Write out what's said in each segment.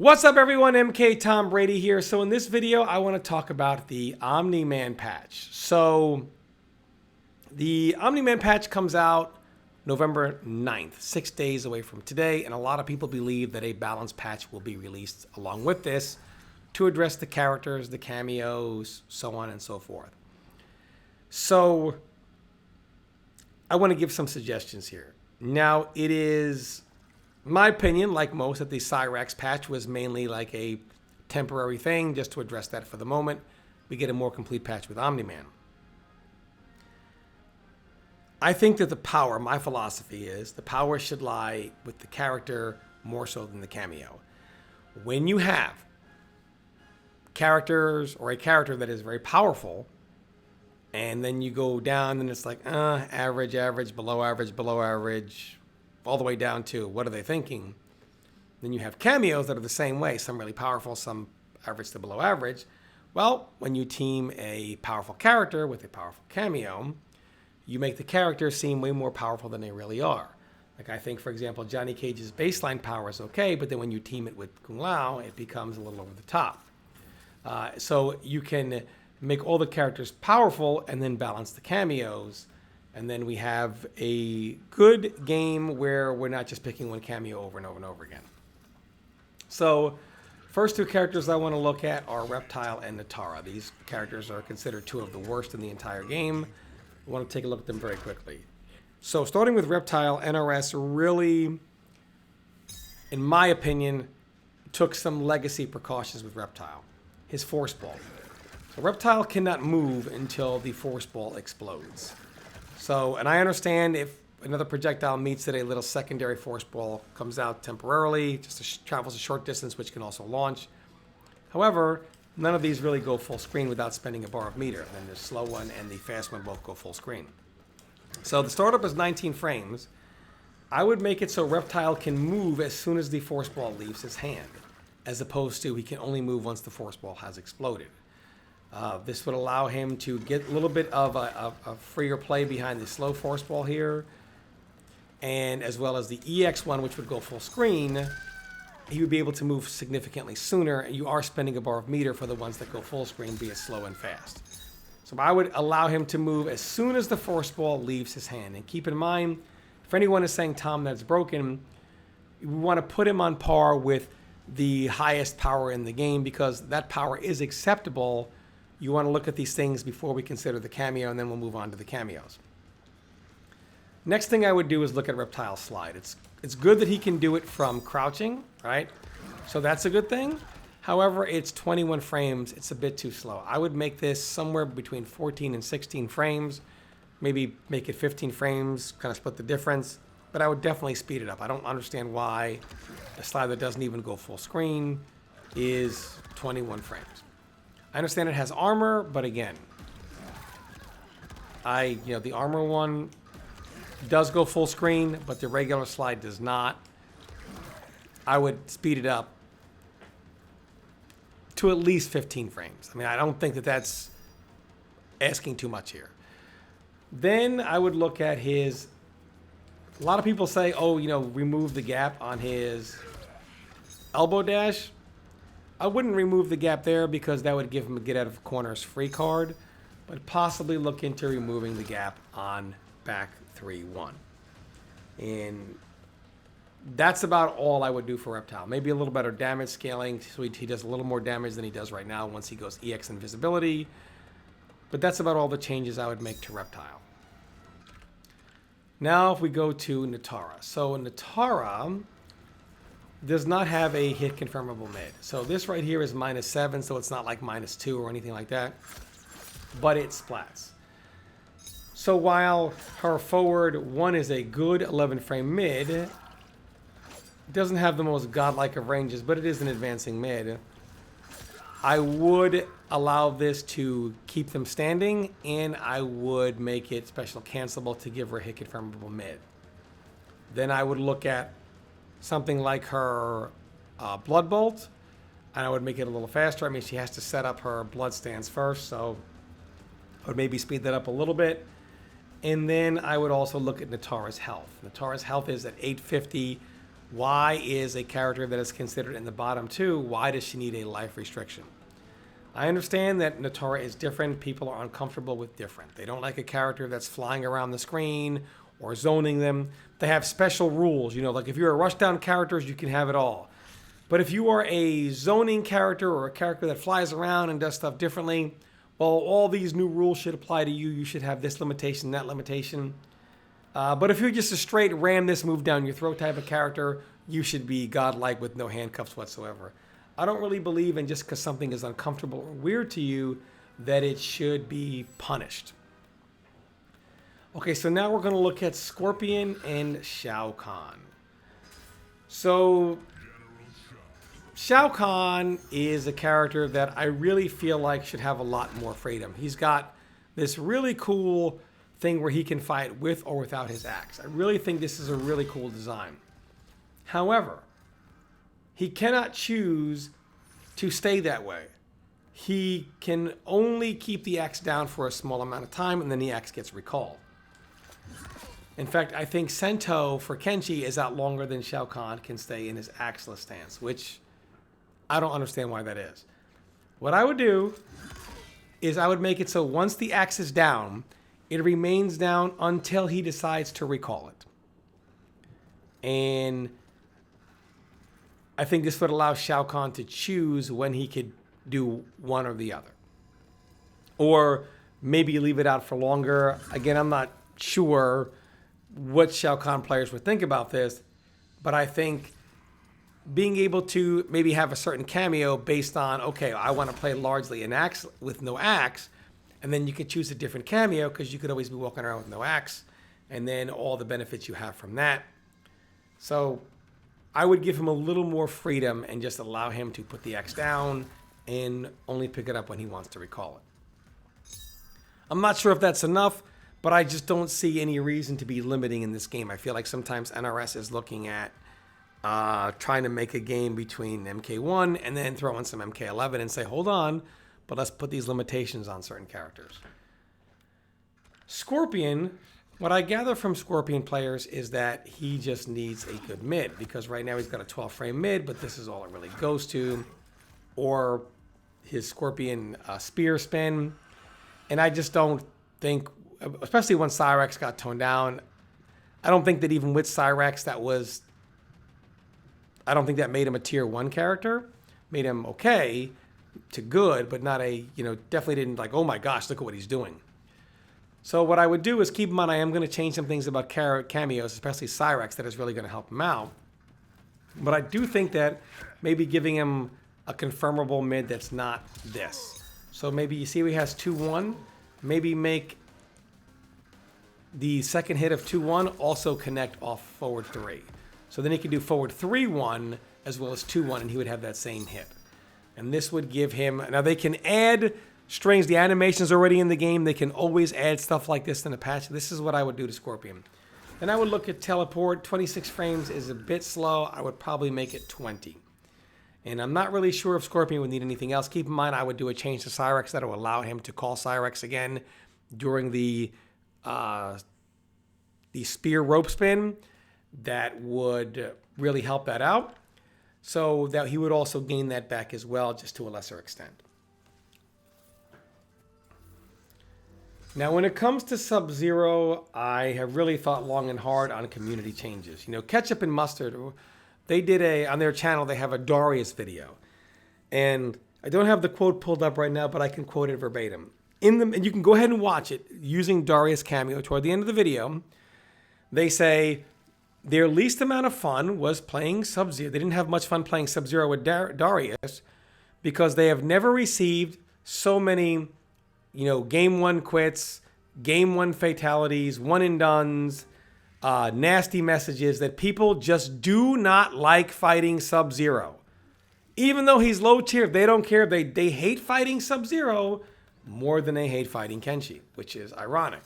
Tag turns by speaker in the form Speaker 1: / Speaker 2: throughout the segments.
Speaker 1: What's up everyone, MK Tom Brady here. So in this video, I want to talk about the Omni-Man patch. So the Omni-Man patch comes out November 9th, 6 days away from today, and a lot of people believe that a balanced patch will be released along with this to address the characters, the cameos, so on and so forth. So I want to give some suggestions here. Now, it is my opinion, like most, that the Cyrax patch was mainly like a temporary thing just to address that for the moment. We get a more complete patch with Omni-Man. I think that the power, my philosophy is, the power should lie with the character more so than the cameo. When you have characters or a character that is very powerful, and then you go down and it's like, average, average, below average, all the way down to what are they thinking? Then you have cameos that are the same way, some really powerful, some average to below average. Well, when you team a powerful character with a powerful cameo, you make the character seem way more powerful than they really are. Like I think, for example, Johnny Cage's baseline power is okay, but then when you team it with Kung Lao, it becomes a little over the top. So you can make all the characters powerful and then balance the cameos. And then we have a good game where we're not just picking one cameo over and over and over again. So first two characters I want to look at are Reptile and Nitara. These characters are considered two of the worst in the entire game. I want to take a look at them very quickly. So starting with Reptile, NRS really, in my opinion, took some legacy precautions with Reptile. His force ball. So Reptile cannot move until the force ball explodes. So, and I understand if another projectile meets it, a little secondary force ball comes out temporarily, just travels a short distance, which can also launch. However, none of these really go full screen without spending a bar of meter. Then the slow one and the fast one both go full screen. So the startup is 19 frames. I would make it so Reptile can move as soon as the force ball leaves his hand, as opposed to he can only move once the force ball has exploded. This would allow him to get a little bit of a freer play behind the slow force ball here. And as well as the EX one, which would go full screen, he would be able to move significantly sooner. You are spending a bar of meter for the ones that go full screen, be it slow and fast. So I would allow him to move as soon as the force ball leaves his hand. And keep in mind, if anyone is saying, Tom, that's broken, we want to put him on par with the highest power in the game because that power is acceptable. You want to look at these things before we consider the cameo, and then we'll move on to the cameos. Next thing I would do is look at Reptile's slide. It's good that he can do it from crouching, right? So that's a good thing. However, it's 21 frames. It's a bit too slow. I would make this somewhere between 14 and 16 frames. Maybe make it 15 frames, kind of split the difference. But I would definitely speed it up. I don't understand why a slide that doesn't even go full screen is 21 frames. I understand it has armor, but again, the armor one does go full screen, but the regular slide does not. I would speed it up to at least 15 frames. I mean, I don't think that that's asking too much here. Then I would look at his, a lot of people say, remove the gap on his elbow dash. I wouldn't remove the gap there because that would give him a get out of corners free card, but possibly look into removing the gap on back 3-1. And that's about all I would do for Reptile. Maybe a little better damage scaling so he does a little more damage than he does right now once he goes EX invisibility. But that's about all the changes I would make to Reptile. Now if we go to Nitara. So Nitara does not have a hit confirmable mid. So this right here is -7, so it's not like -2 or anything like that, but it splats. So while her forward 1 is a good 11 frame mid, it doesn't have the most godlike of ranges, but it is an advancing mid. I would allow this to keep them standing, and I would make it special cancelable to give her a hit confirmable mid. Then I would look at something like her blood bolt, and I would make it a little faster. I mean, she has to set up her blood stance first, so I would maybe speed that up a little bit. And then I would also look at Nitara's health. Nitara's health is at 850 Why is a character that is considered in the bottom 2, why does she need a life restriction? I understand that Nitara is different. People are uncomfortable with different. They don't like a character that's flying around the screen or zoning them. They have special rules. Like if you're a rushdown characters, you can have it all. But if you are a zoning character or a character that flies around and does stuff differently, well, all these new rules should apply to you. You should have this limitation, that limitation. But if you're just a straight ram this move down your throat type of character, you should be godlike with no handcuffs whatsoever. I don't really believe in just because something is uncomfortable or weird to you that it should be punished. Okay, so now we're going to look at Scorpion and Shao Kahn. So Shao Kahn is a character that I really feel like should have a lot more freedom. He's got this really cool thing where he can fight with or without his axe. I really think this is a really cool design. However, he cannot choose to stay that way. He can only keep the axe down for a small amount of time, and then the axe gets recalled. In fact, I think Sento for Kenshi is out longer than Shao Kahn can stay in his axeless stance, which I don't understand why that is. What I would do is I would make it so once the axe is down, it remains down until he decides to recall it. And I think this would allow Shao Kahn to choose when he could do one or the other. Or maybe leave it out for longer. Again, I'm not sure what Shao Kahn players would think about this, but I think being able to maybe have a certain cameo based on, okay, I want to play largely an axe with no axe, and then you could choose a different cameo because you could always be walking around with no axe, and then all the benefits you have from that. So I would give him a little more freedom and just allow him to put the axe down and only pick it up when he wants to recall it. I'm not sure if that's enough, but I just don't see any reason to be limiting in this game. I feel like sometimes NRS is looking at trying to make a game between MK1 and then throw in some MK11 and say, hold on, but let's put these limitations on certain characters. Scorpion, what I gather from Scorpion players is that he just needs a good mid, because right now he's got a 12-frame mid, but this is all it really goes to. Or his Scorpion spear spin. And I just don't think, especially when Cyrax got toned down, I don't think that even with Cyrax I don't think that made him a tier 1 character. Made him okay to good, but not definitely didn't like, oh my gosh, look at what he's doing. So what I would do is keep in mind I am going to change some things about cameos, especially Cyrax, that is really going to help him out. But I do think that maybe giving him a confirmable mid that's not this. So maybe you see he has 2-1. Maybe make the second hit of 2-1 also connect off forward 3. So then he could do forward 3-1 as well as 2-1, and he would have that same hit. And this would give him... Now they can add strings. The animation's already in the game. They can always add stuff like this in a patch. This is what I would do to Scorpion. Then I would look at teleport. 26 frames is a bit slow. I would probably make it 20. And I'm not really sure if Scorpion would need anything else. Keep in mind, I would do a change to Cyrax that will allow him to call Cyrax again during the spear rope spin. That would really help that out. So that he would also gain that back as well, just to a lesser extent. Now, when it comes to Sub-Zero, I have really thought long and hard on community changes. Ketchup and Mustard, they did on their channel, they have a Darius video. And I don't have the quote pulled up right now, but I can quote it verbatim. And you can go ahead and watch it using Darius Cameo toward the end of the video. They say their least amount of fun was playing Sub-Zero. They didn't have much fun playing Sub-Zero with Darius because they have never received so many game 1 quits, game 1 fatalities, one and dones, nasty messages that people just do not like fighting Sub-Zero. Even though he's low tier, they don't care. They hate fighting Sub-Zero more than they hate fighting Kenshi, which is ironic.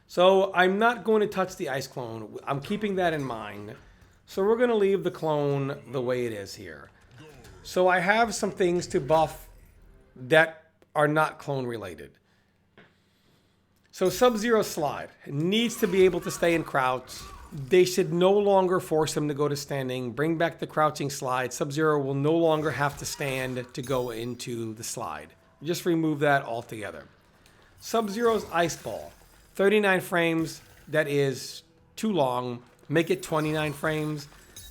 Speaker 1: So I'm not going to touch the ice clone. I'm keeping that in mind. So we're going to leave the clone the way it is here. So I have some things to buff that are not clone related. So Sub-Zero slide needs to be able to stay in crouch. they should no longer force him to go to standing. Bring back the crouching slide. Sub-Zero will no longer have to stand to go into the slide. Just remove that altogether. Sub-Zero's Ice Ball. 39 frames. That is too long. Make it 29 frames.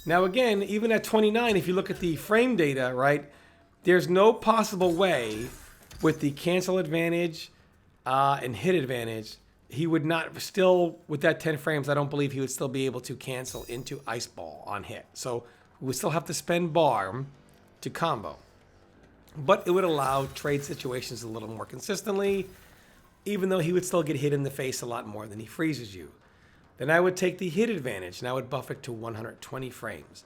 Speaker 1: Now again, even at 29, if you look at the frame data, right, there's no possible way with the cancel advantage and hit advantage, he would not still, with that 10 frames, I don't believe he would still be able to cancel into Ice Ball on hit. So we would still have to spend bar to combo. But it would allow trade situations a little more consistently, even though he would still get hit in the face a lot more than he freezes you. Then I would take the hit advantage and I would buff it to 120 frames.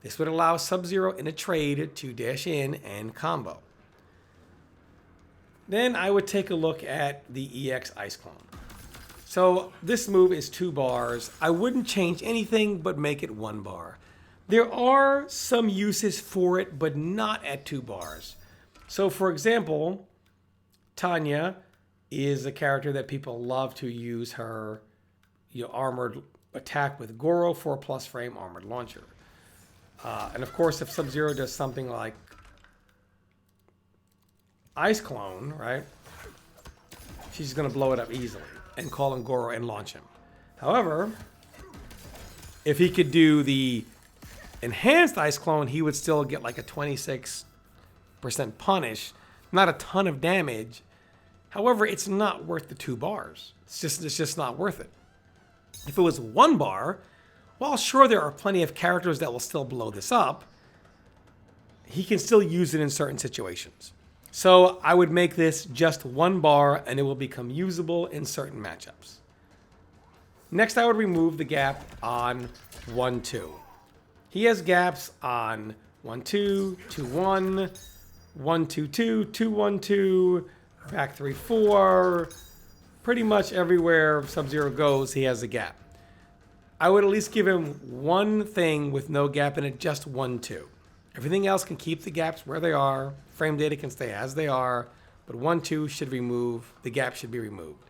Speaker 1: This would allow Sub-Zero in a trade to dash in and combo. Then I would take a look at the EX Ice Clone. So this move is 2 bars. I wouldn't change anything but make it 1 bar. There are some uses for it, but not at 2 bars. So for example, Tanya is a character that people love to use her armored attack with Goro 4+ frame armored launcher. And of course, if Sub-Zero does something like Ice Clone, right? She's going to blow it up easily and call in Goro and launch him. However, if he could do the enhanced Ice Clone, he would still get like a 26% punish. Not a ton of damage. However, it's not worth the 2 bars. It's just not worth it. If it was 1 bar, while sure there are plenty of characters that will still blow this up, he can still use it in certain situations. So I would make this just 1 bar and it will become usable in certain matchups. Next, I would remove the gap on 1-2. He has gaps on 1-2, 2-1, 1-2-2, 2-1-2, back 3-4. Pretty much everywhere Sub-Zero goes, he has a gap. I would at least give him one thing with no gap in it, just 1-2. Everything else can keep the gaps where they are. Frame data can stay as they are, but 1-2 should remove, the gap should be removed.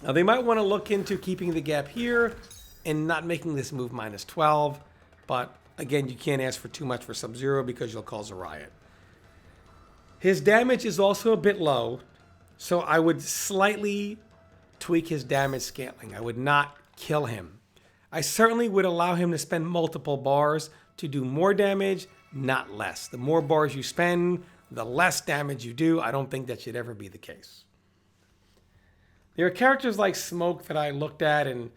Speaker 1: Now they might want to look into keeping the gap here and not making this move -12, but again, you can't ask for too much for Sub-Zero because you'll cause a riot. His damage is also a bit low, so I would slightly tweak his damage scaling. I would not kill him. I certainly would allow him to spend multiple bars to do more damage, not less. The more bars you spend, the less damage you do. I don't think that should ever be the case. There are characters like Smoke that I looked at, and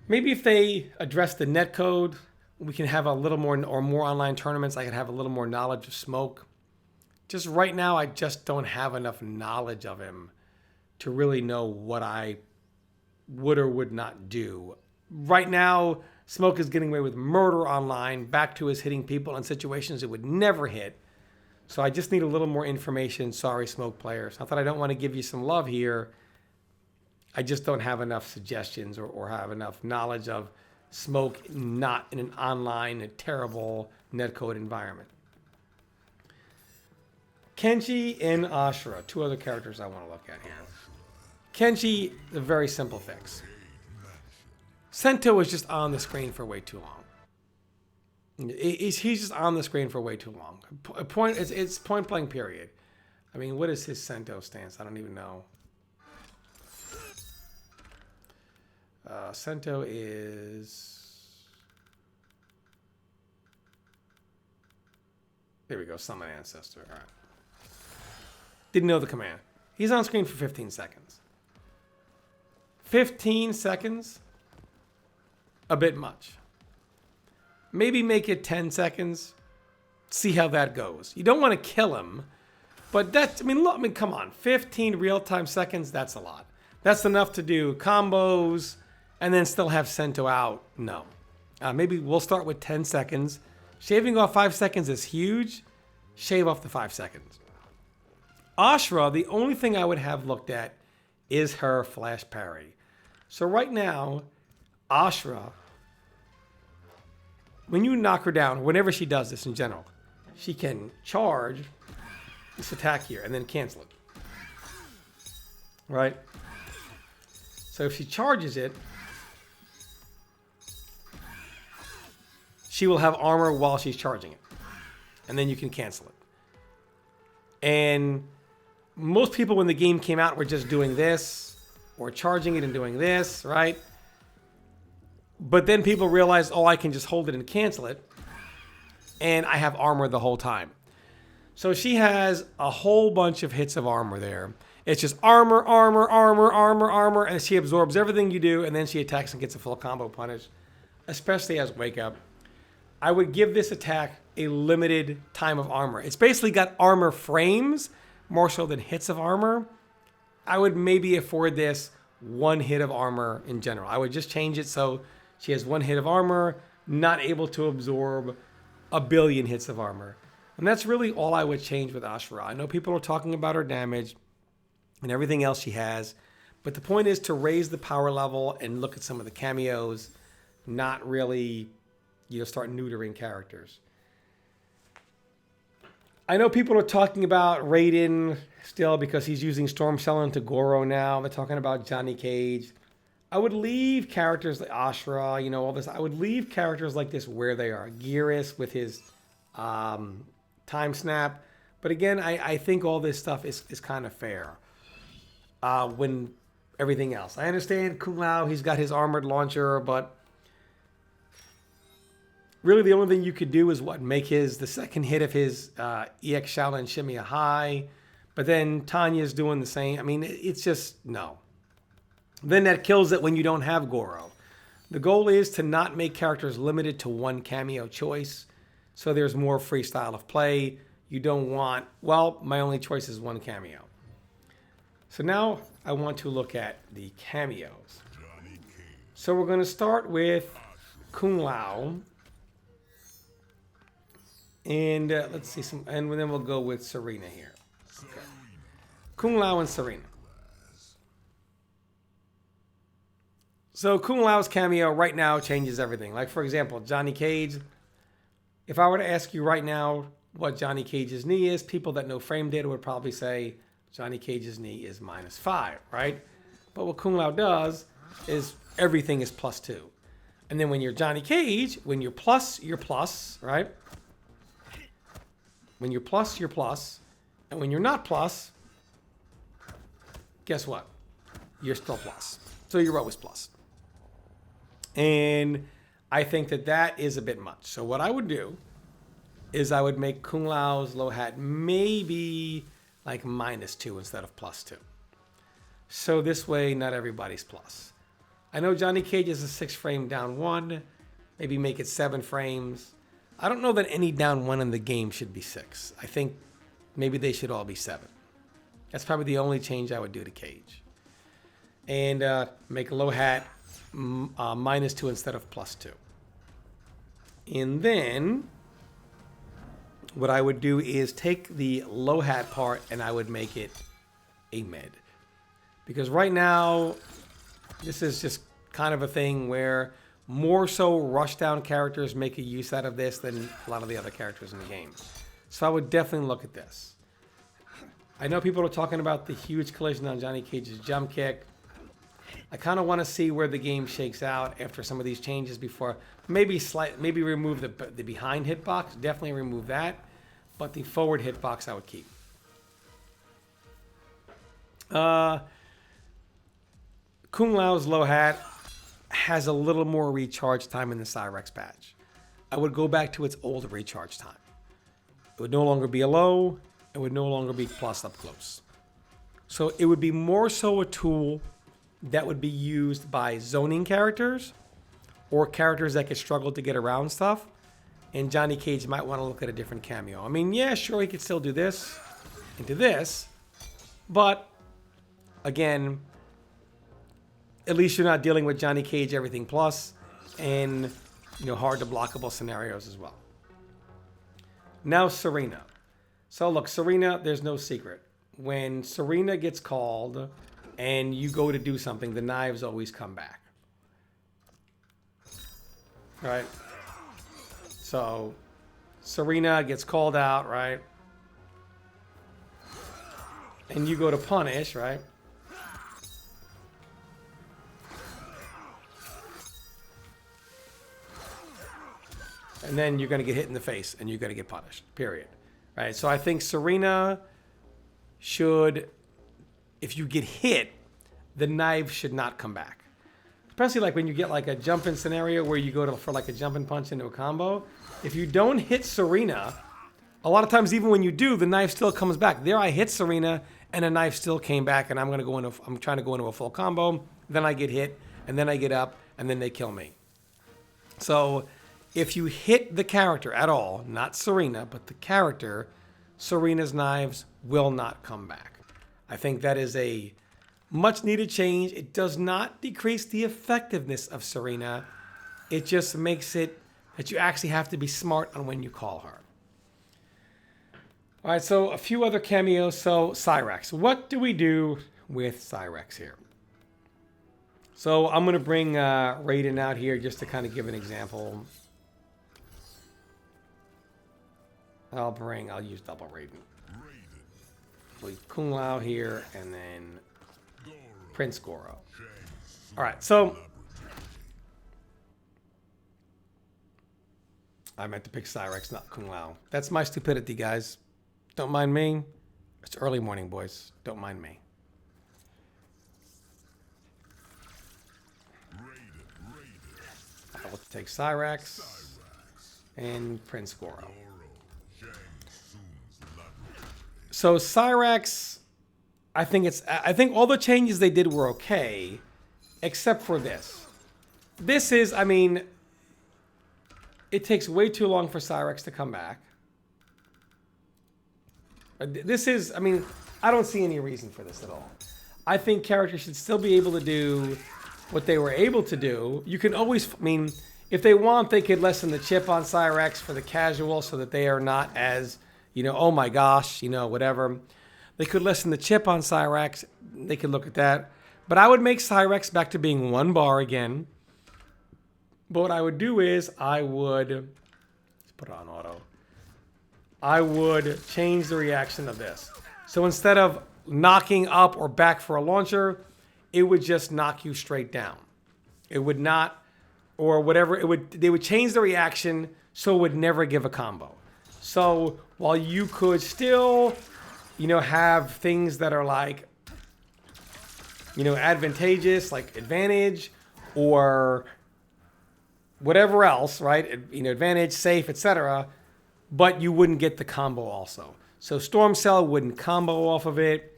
Speaker 1: maybe if they address the netcode, we can have a little more, or more online tournaments, I could have a little more knowledge of Smoke. Just right now, I just don't have enough knowledge of him to really know what I would or would not do. Right now, Smoke is getting away with murder online, back to his hitting people in situations it would never hit. So I just need a little more information. Sorry, Smoke players. Not that I don't want to give you some love here. I just don't have enough suggestions or have enough knowledge of Smoke not in an online, a terrible netcode environment. Kenshi and Ashrah, 2 other characters I want to look at here. Kenshi, a very simple fix. Sento is just on the screen for way too long. He's just on the screen for way too long. It's point blank period. I mean, what is his Sento stance? I don't even know. Sento is... There we go, Summon Ancestor. All right. Didn't know the command. He's on screen for 15 seconds. 15 seconds? A bit much. Maybe make it 10 seconds. See how that goes. You don't want to kill him, but that's, come on. 15 real-time seconds, that's a lot. That's enough to do combos and then still have Sento out. No. Maybe we'll start with 10 seconds. Shaving off 5 seconds is huge. Shave off the 5 seconds. Ashrah, the only thing I would have looked at is her flash parry. So right now, Ashrah, when you knock her down, whenever she does this in general, she can charge this attack here and then cancel it. Right? So if she charges it, she will have armor while she's charging it. And then you can cancel it. And most people when the game came out were just doing this or charging it and doing this, right? But then people realized, oh, I can just hold it and cancel it. And I have armor the whole time. So she has a whole bunch of hits of armor there. It's just armor, armor, armor, armor, armor, and she absorbs everything you do, and then she attacks and gets a full combo punish, especially as Wake Up. I would give this attack a limited time of armor. It's basically got armor frames, more so than hits of armor. I would maybe afford this one hit of armor in general. I would just change it so she has one hit of armor, not able to absorb a billion hits of armor. And that's really all I would change with Ashrah. I know people are talking about her damage and everything else she has, but the point is to raise the power level and look at some of the cameos, not really, start neutering characters. I know people are talking about Raiden still because he's using Storm Cell into Goro now. They're talking about Johnny Cage. I would leave characters like Ashrah, all this. I would leave characters like this where they are. Geras with his time snap. But again, I think all this stuff is kind of fair when everything else. I understand Kung Lao, he's got his armored launcher, but really the only thing you could do is make the second hit of his EX Shaolin Shimmy a high. But then Tanya's doing the same. I mean, it's just, no. Then that kills it when you don't have Goro. The goal is to not make characters limited to one cameo choice. So there's more freestyle of play. You don't want, my only choice is one cameo. So now I want to look at the cameos. So we're going to start with Kung Lao. And let's see and then we'll go with Serena here. Okay. Kung Lao and Serena. So Kung Lao's cameo right now changes everything. Like, for example, Johnny Cage. If I were to ask you right now what Johnny Cage's knee is, people that know frame data would probably say Johnny Cage's knee is -5, right? But what Kung Lao does is everything is +2. And then when you're Johnny Cage, when you're plus, right? When you're plus, you're plus. And when you're not plus, guess what? You're still plus. So you're always plus. And I think that is a bit much. So what I would do is I would make Kung Lao's low hat maybe like -2 instead of +2. So this way, not everybody's plus. I know Johnny Cage is a 6 frame down 1. Maybe make it 7 frames. I don't know that any down 1 in the game should be 6. I think maybe they should all be 7. That's probably the only change I would do to Cage. And make a low hat -2 instead of +2. And then what I would do is take the low hat part and I would make it a mid. Because right now, this is just kind of a thing where more so rushdown characters make a use out of this than a lot of the other characters in the game. So I would definitely look at this. I know people are talking about the huge collision on Johnny Cage's jump kick. I kind of want to see where the game shakes out after some of these changes before. Maybe remove the behind hitbox. Definitely remove that. But the forward hitbox I would keep. Kung Lao's low hat has a little more recharge time in the Cyrax patch. I would go back to its old recharge time. It would no longer be a low. It would no longer be plus up close. So it would be more so a tool that would be used by zoning characters or characters that could struggle to get around stuff. And Johnny Cage might want to look at a different cameo. I mean, yeah, sure, he could still do this into this. But, again, at least you're not dealing with Johnny Cage everything plus and, hard to blockable scenarios as well. Now, Serena. So, look, Serena, there's no secret. When Serena gets called and you go to do something, the knives always come back. Right? So, Serena gets called out, right? And you go to punish, right? and then you're going to get hit in the face, and you're going to get punished, period. Right? So I think Serena should, if you get hit, the knife should not come back. Especially like when you get like a jump-in scenario where you go for like a jump and punch into a combo. If you don't hit Serena, a lot of times even when you do, the knife still comes back. There I hit Serena and the knife still came back, and I'm trying to go into a full combo. Then I get hit, and then I get up, and then they kill me. So if you hit the character at all, not Serena, but the character, Serena's knives will not come back. I think that is a much needed change. It does not decrease the effectiveness of Serena. It just makes it that you actually have to be smart on when you call her. All right, so a few other cameos. So Cyrax. What do we do with Cyrax here? So I'm going to bring Raiden out here just to kind of give an example. I'll use double Raiden. We'll use Kung Lao here, and then Prince Goro. All right, so I meant to pick Cyrax, not Kung Lao. That's my stupidity, guys. Don't mind me. It's early morning, boys. Don't mind me. I'll take Cyrax and Prince Goro. So Cyrax, I think all the changes they did were okay, except for this. This is, I mean, it takes way too long for Cyrax to come back. This is, I mean, I don't see any reason for this at all. I think characters should still be able to do what they were able to do. You can always, I mean, if they want, they could lessen the chip on Cyrax for the casual so that they are not as, you know, oh my gosh, you know, whatever. They could lessen the chip on Cyrax. They could look at that. But I would make Cyrax back to being 1 bar again. But what I would do is I would, let's put it on auto. I would change the reaction of this. So instead of knocking up or back for a launcher, it would just knock you straight down. It would not, or whatever, they would change the reaction so it would never give a combo. So while you could still, you know, have things that are like, you know, advantageous, like advantage or whatever else, right? You know, advantage, safe, etc. But you wouldn't get the combo also. So Storm Cell wouldn't combo off of it.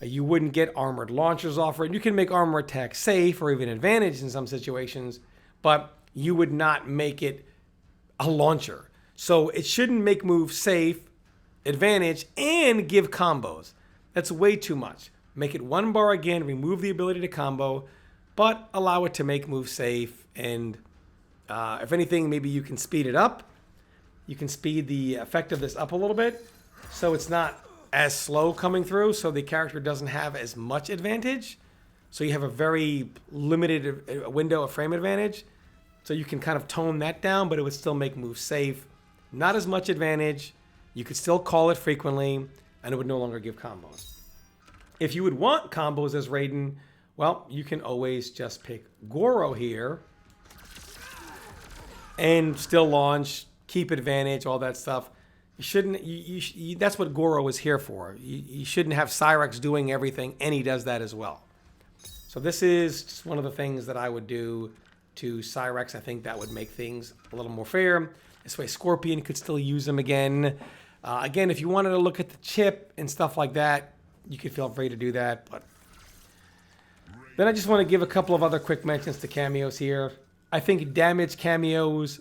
Speaker 1: You wouldn't get armored launchers off it. You can make armor attack safe or even advantage in some situations, but you would not make it a launcher. So it shouldn't make moves safe, advantage, and give combos. That's way too much. Make it 1 bar again, remove the ability to combo, but allow it to make moves safe. And if anything, maybe you can speed it up. You can speed the effect of this up a little bit so it's not as slow coming through, so the character doesn't have as much advantage. So you have a very limited window of frame advantage. So you can kind of tone that down, but it would still make moves safe. Not as much advantage. You could still call it frequently, and it would no longer give combos. If you would want combos as Raiden, well, you can always just pick Goro here and still launch, keep advantage, all that stuff. You shouldn't. That's what Goro is here for. You shouldn't have Cyrax doing everything, and he does that as well. So this is just one of the things that I would do to Cyrax. I think that would make things a little more fair. This way, Scorpion could still use them again. Again, if you wanted to look at the chip and stuff like that, you could feel free to do that. But then I just want to give a couple of other quick mentions to cameos here. I think damage cameos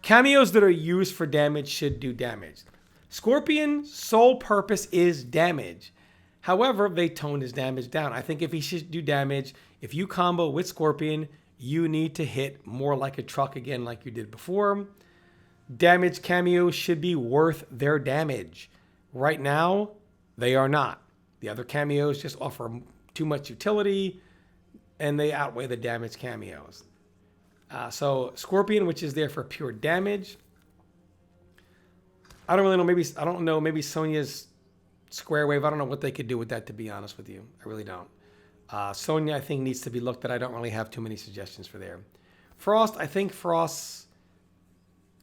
Speaker 1: that are used for damage should do damage. Scorpion's sole purpose is damage. However, they toned his damage down. I think if he should do damage, if you combo with Scorpion, you need to hit more like a truck again like you did before. Damage cameos should be worth their damage. Right now, they are not. The other cameos just offer too much utility, and they outweigh the damage cameos. So Scorpion, which is there for pure damage. I don't really know. Maybe Sonya's Square Wave. I don't know what they could do with that, to be honest with you. I really don't. Sonya, I think, needs to be looked at. I don't really have too many suggestions for there. Frost, I think Frost.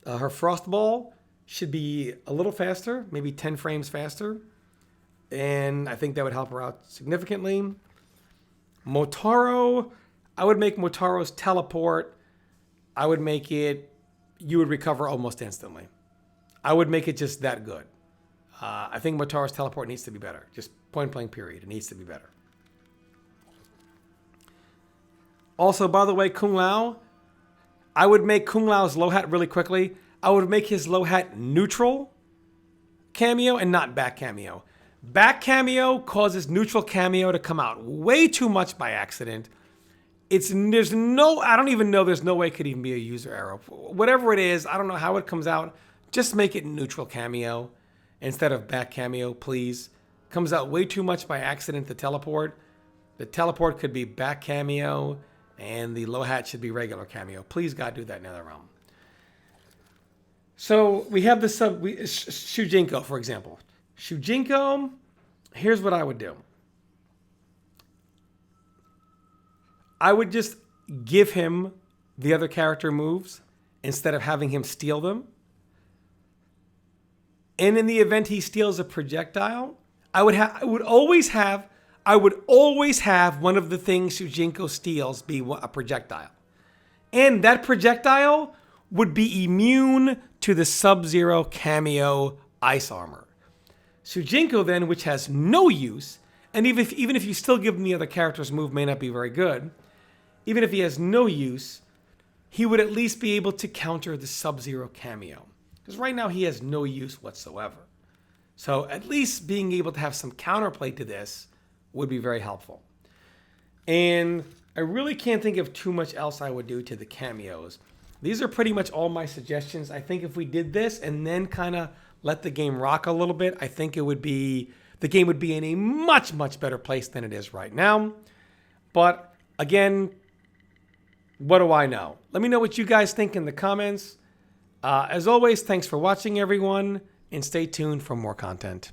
Speaker 1: Her Frost Ball should be a little faster, maybe 10 frames faster. And I think that would help her out significantly. Motaro, I would make Motaro's teleport. I would make it, you would recover almost instantly. I would make it just that good. I think Motaro's teleport needs to be better. Just point blank period. It needs to be better. Also, by the way, Kung Lao, I would make Kung Lao's low hat really quickly. I would make his low hat neutral cameo and not back cameo. Back cameo causes neutral cameo to come out way too much by accident. I don't even know, there's no way it could even be a user error. Whatever it is, I don't know how it comes out. Just make it neutral cameo instead of back cameo, please. Comes out way too much by accident, the teleport. The teleport could be back cameo and the low hat should be regular cameo. Please, God, do that in NetherRealm. So we have the Shujinko, for example. Shujinko, here's what I would do. I would just give him the other character moves instead of having him steal them. And in the event he steals a projectile, I would always have one of the things Shujinko steals be a projectile. And that projectile would be immune to the Sub-Zero cameo ice armor. Shujinko then, which has no use, and even if you still give him the other character's move, may not be very good, even if he has no use, he would at least be able to counter the Sub-Zero cameo. Because right now he has no use whatsoever. So at least being able to have some counterplay to this would be very helpful. And I really can't think of too much else I would do to the cameos. These are pretty much all my suggestions. I think if we did this and then kind of let the game rock a little bit, I think the game would be in a much, much better place than it is right now. But again, what do I know? Let me know what you guys think in the comments. As always, thanks for watching, everyone, and stay tuned for more content.